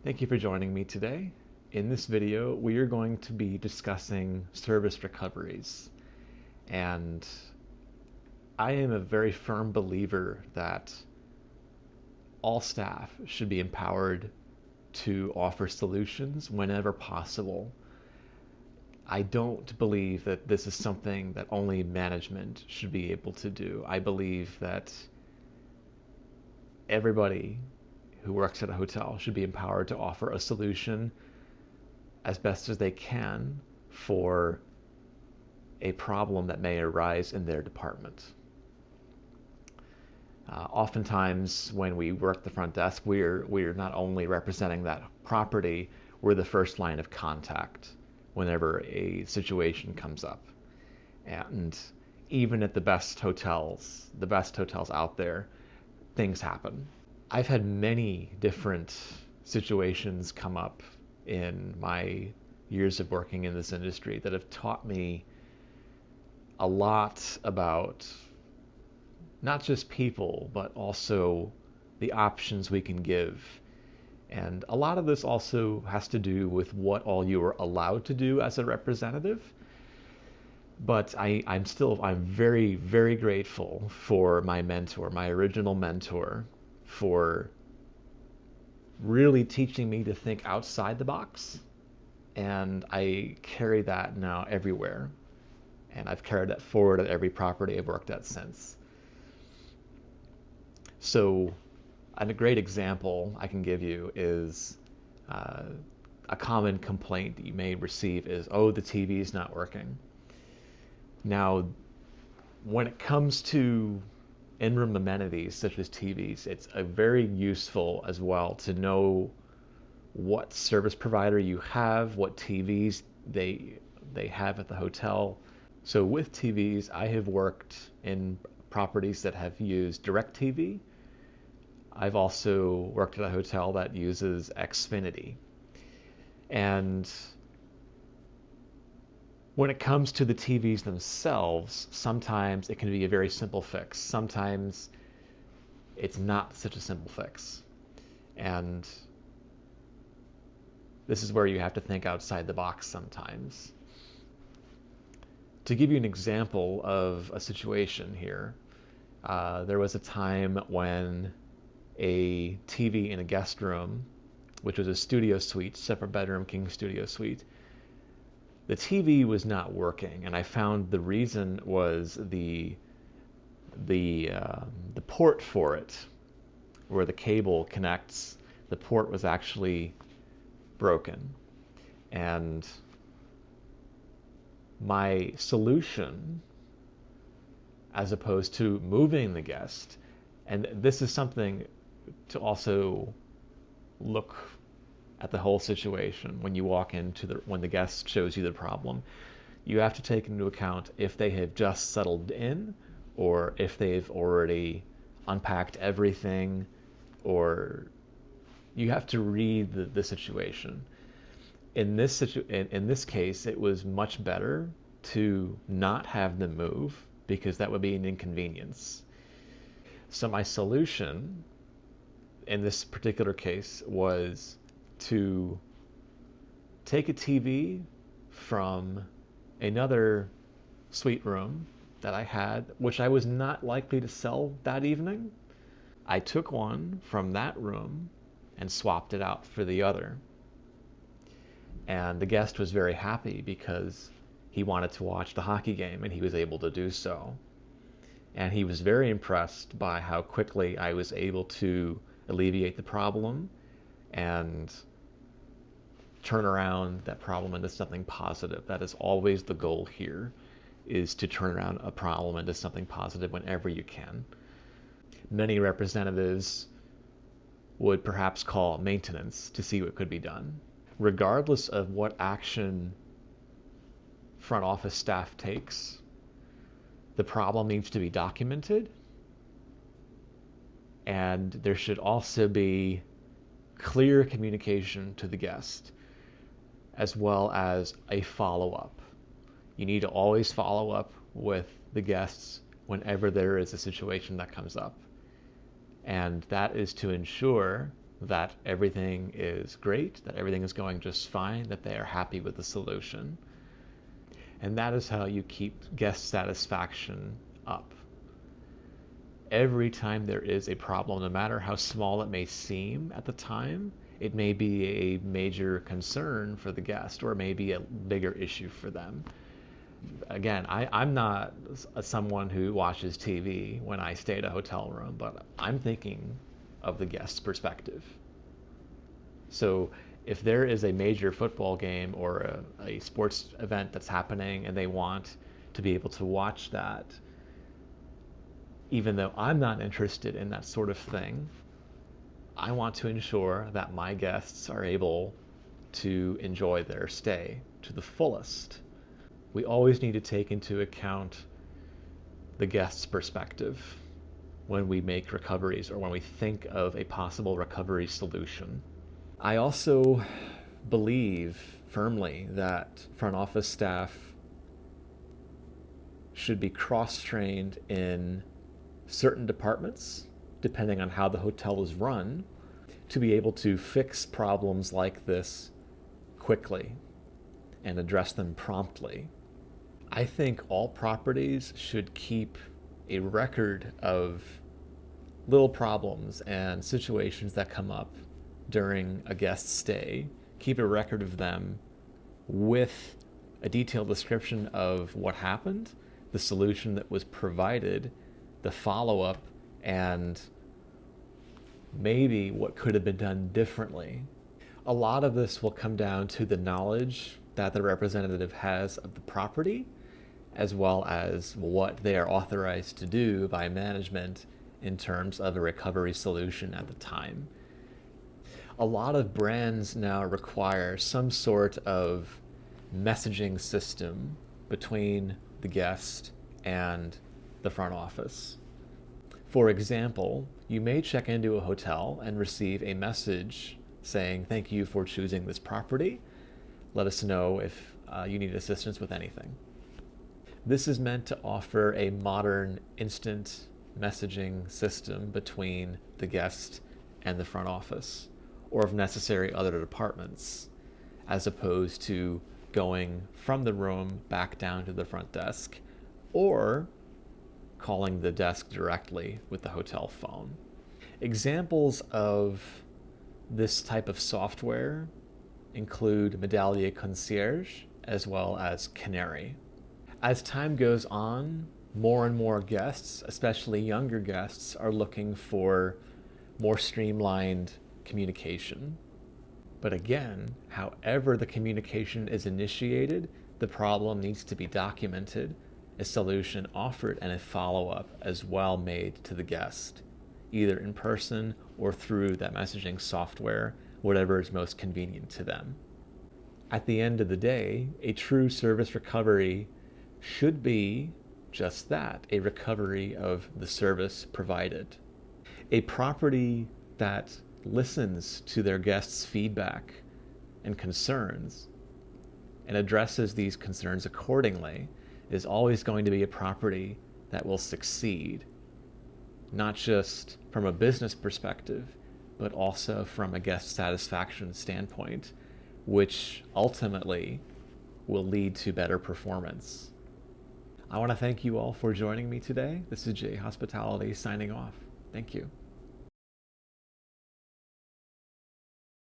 Thank you for joining me today. In this video, we are going to be discussing service recoveries. And I am a very firm believer that all staff should be empowered to offer solutions whenever possible. I don't believe that this is something that only management should be able to do. I believe that everybody who works at a hotel should be empowered to offer a solution as best as they can for a problem that may arise in their department. Oftentimes, when we work the front desk, we're not only representing that property, we're the first line of contact whenever a situation comes up. And even at the best hotels out there, things happen. I've had many different situations come up in my years of working in this industry that have taught me a lot about not just people, but also the options we can give. And a lot of this also has to do with what all you are allowed to do as a representative. But I'm very, very grateful for my mentor, my original mentor, for really teaching me to think outside the box. And I carry that now everywhere. And I've carried that forward at every property I've worked at since. So, and a great example I can give you is a common complaint that you may receive is, oh, the TV is not working. Now, when it comes to in-room amenities such as TVs, it's very useful as well to know what service provider you have, what TVs they have at the hotel. So with TVs, I have worked in properties that have used DirecTV. I've also worked at a hotel that uses Xfinity. And when it comes to the TVs themselves, sometimes it can be a very simple fix. Sometimes it's not such a simple fix. And this is where you have to think outside the box sometimes. To give you an example of a situation here, there was a time when a TV in a guest room, which was a studio suite, separate bedroom king studio suite, the TV was not working, and I found the reason was the port for it, where the cable connects. The port was actually broken, and my solution, as opposed to moving the guest, and this is something to also look at the whole situation when you walk into when the guest shows you the problem. You have to take into account if they have just settled in, or if they've already unpacked everything, or you have to read the situation. In this case, it was much better to not have them move because that would be an inconvenience. So my solution in this particular case was to take a TV from another suite room that I had, which I was not likely to sell that evening. I took one from that room and swapped it out for the other. And the guest was very happy because he wanted to watch the hockey game and he was able to do so. And he was very impressed by how quickly I was able to alleviate the problem and turn around that problem into something positive. That is always the goal here, is to turn around a problem into something positive whenever you can. Many representatives would perhaps call maintenance to see what could be done. Regardless of what action front office staff takes, the problem needs to be documented, and there should also be clear communication to the guest, as well as a follow-up. You need to always follow up with the guests whenever there is a situation that comes up. And that is to ensure that everything is great, that everything is going just fine, that they are happy with the solution. And that is how you keep guest satisfaction up. Every time there is a problem, no matter how small it may seem at the time, it may be a major concern for the guest or maybe a bigger issue for them. Again, I'm not someone who watches TV when I stay at a hotel room, but I'm thinking of the guest's perspective. So if there is a major football game or a sports event that's happening and they want to be able to watch that, even though I'm not interested in that sort of thing, I want to ensure that my guests are able to enjoy their stay to the fullest. We always need to take into account the guest's perspective when we make recoveries or when we think of a possible recovery solution. I also believe firmly that front office staff should be cross-trained in certain departments, depending on how the hotel is run, to be able to fix problems like this quickly and address them promptly. I think all properties should keep a record of little problems and situations that come up during a guest stay. Keep a record of them with a detailed description of what happened, the solution that was provided, the follow-up, and maybe what could have been done differently. A lot of this will come down to the knowledge that the representative has of the property, as well as what they are authorized to do by management in terms of a recovery solution at the time. A lot of brands now require some sort of messaging system between the guest and the front office. For example, you may check into a hotel and receive a message saying, "Thank you for choosing this property. Let us know if you need assistance with anything." This is meant to offer a modern instant messaging system between the guest and the front office, or if necessary, other departments, as opposed to going from the room back down to the front desk or calling the desk directly with the hotel phone. Examples of this type of software include Medallia Concierge as well as Canary. As time goes on, more and more guests, especially younger guests, are looking for more streamlined communication. But again, however the communication is initiated, the problem needs to be documented, a solution offered, and a follow-up as well made to the guest, either in person or through that messaging software, whatever is most convenient to them. At the end of the day, a true service recovery should be just that, a recovery of the service provided. A property that listens to their guests' feedback and concerns and addresses these concerns accordingly is always going to be a property that will succeed, not just from a business perspective, but also from a guest satisfaction standpoint, which ultimately will lead to better performance. I want to thank you all for joining me today. This is Jay Hospitality signing off. Thank you.